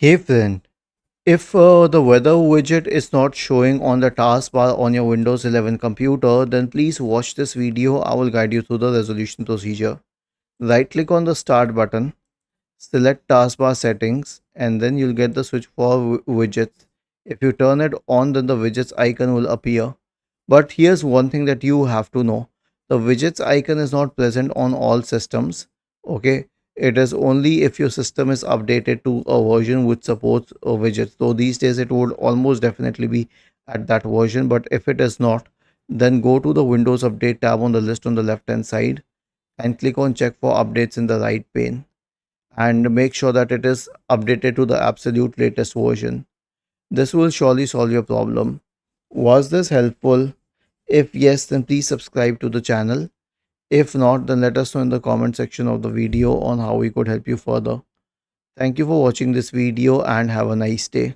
Hey friend, if the weather widget is not showing on the taskbar on your Windows 11 computer, then please watch this video. I will guide you through the resolution procedure. Right click on the start button, select taskbar settings, and then you'll get the switch for widgets. If you turn it on, then the widgets icon will appear. But here's one thing that you have to know. The widgets icon is not present on all systems. Okay. It is only if your system is updated to a version which supports widgets. So these days it would almost definitely be at that version. But if it is not, then go to the Windows Update tab on the list on the left hand side and click on check for updates in the right pane and make sure that it is updated to the absolute latest version. This will surely solve your problem. Was this helpful? If yes, then please subscribe to the channel. If not, then let us know in the comment section of the video on how we could help you further. Thank you for watching this video and have a nice day.